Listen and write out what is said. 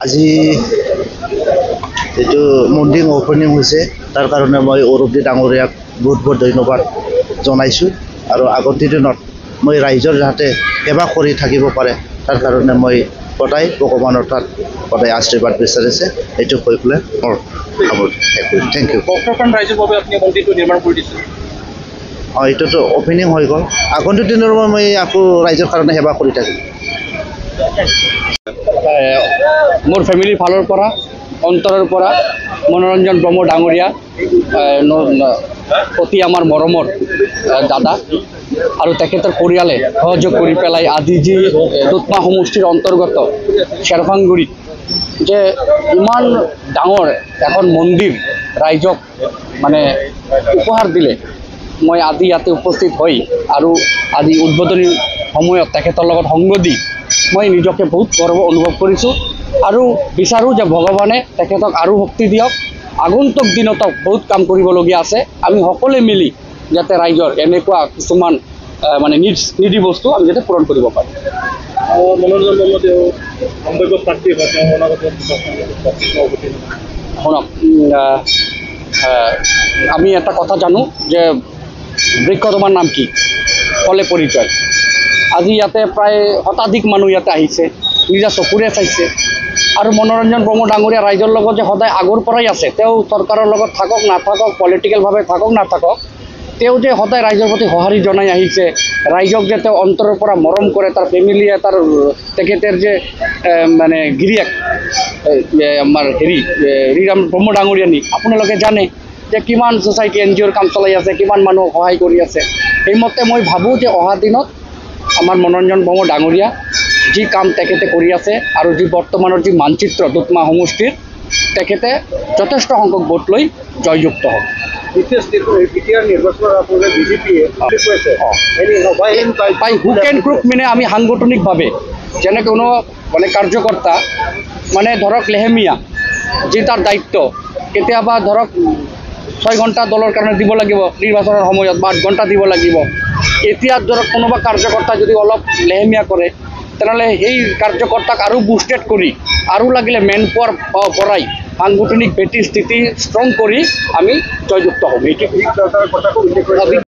আজি এইটো মন্দিৰ অপেনিং হৈছে তাৰ কাৰণে মই অৰূপদী ডাঙৰীয়াক বহুত বহুত ধন্যবাদ জনাইছোঁ আৰু আগন্তুক দিনত মই ৰাইজৰ যাতে সেৱা কৰি থাকিব পাৰে তাৰ কাৰণে মই সদায় ভগৱানৰ তাত সদায় আশীৰ্বাদ বিচাৰিছে এইটো কৈ পেলাই মোৰ থেংক ইউ। ভক্তপ্ৰাণ ৰাইজৰ বাবে আপুনি মন্দিৰটো নিৰ্মাণ কৰি দিছে। এইটোতো অপেনিং হৈ গ'ল, আগন্তুক দিনৰ মই আকৌ ৰাইজৰ কাৰণে সেৱা কৰি থাকিম। মোৰ ফেমিলিৰ ফালৰ পৰা অন্তৰৰ পৰা মনোৰঞ্জন ব্ৰহ্ম ডাঙৰীয়া অতি আমাৰ মৰমৰ দাদা আৰু তেখেতৰ পৰিয়ালে সহযোগ কৰি পেলাই আজি যি দুধমা সমষ্টিৰ অন্তৰ্গত শ্বেৰভাংগুৰিত যে ইমান ডাঙৰ এখন মন্দিৰ ৰাইজক মানে উপহাৰ দিলে, মই আজি ইয়াতে উপস্থিত হৈ আৰু আজি উদ্বোধনীৰ সময়ত তেখেতৰ লগত সংগ দি মই নিজকে বহুত গৰ্ব অনুভৱ কৰিছোঁ আৰু বিচাৰোঁ যে ভগৱানে তেখেতক আৰু শক্তি দিয়ক। আগন্তুক দিনত বহুত কাম কৰিবলগীয়া আছে, আমি সকলোৱে মিলি যাতে ৰাইজৰ এনেকুৱা কিছুমান মানে নিডি বস্তু আমি যাতে পূৰণ কৰিব পাৰোঁ। মনোৰঞ্জন ব্ৰহ্ম তেওঁ সম্ভাৱ্য প্ৰাৰ্থী হয়, তেওঁ অনাগত শুনক, আমি এটা কথা জানো যে বৃক্ষ তোমাৰ নাম কি ক'লে পৰিচয়। আজি ইয়াতে প্ৰায় শতাধিক মানুহ ইয়াতে আহিছে, নিজা চকুৰে চাইছে আৰু মনোৰঞ্জন ব্ৰহ্ম ডাঙৰীয়া ৰাইজৰ লগত যে সদায় আগৰ পৰাই আছে, তেওঁ চৰকাৰৰ লগত থাকক নাথাকক, পলিটিকেলভাৱে থাকক নাথাকক, তেওঁ যে সদায় ৰাইজৰ প্ৰতি সঁহাৰি জনাই আহিছে, ৰাইজক যে তেওঁ অন্তৰৰ পৰা মৰম কৰে, তাৰ ফেমিলিয়ে তেখেতৰ যে মানে গিৰিয়েক আমাৰ ৰিৰাম ব্ৰহ্ম ডাঙৰীয়ানী আপোনালোকে জানে যে কিমান ছ'চাইটি NGOৰ কাম চলাই আছে, কিমান মানুহক সহায় কৰি আছে। সেইমতে মই ভাবোঁ যে অহা দিনত আমাৰ মনোৰঞ্জন ব্ৰহ্ম ডাঙৰীয়া যি কাম তেখেতে কৰি আছে আৰু যি বৰ্তমানৰ যি মানচিত্ৰ দুধমা সমষ্টিৰ, তেখেতে যথেষ্ট সংখ্যক ভোট লৈ জয়যুক্ত হ'ব। বাই হুক এণ্ড ক্ৰুক মানে আমি সাংগঠনিকভাৱে যেনে কোনো মানে কাৰ্যকৰ্তা মানে ধৰক লেহেমীয়া যি তাৰ দায়িত্ব, কেতিয়াবা ধৰক 6 ঘণ্টা দলৰ কাৰণে দিব লাগিব নিৰ্বাচনৰ সময়ত বা 8 ঘণ্টা দিব লাগিব। এতিয়া ধৰক কোনোবা কাৰ্যকৰ্তা যদি অলপ লেহেমীয়া কৰে তেনেহ'লে সেই কাৰ্যকৰ্তাক আৰু বুষ্টেড কৰি আৰু লাগিলে মেন পাৱাৰ পৰাই সাংগঠনিক ভেটি স্থিতি ষ্ট্ৰং কৰি আমি জয়যুক্ত হ'ম। এইটো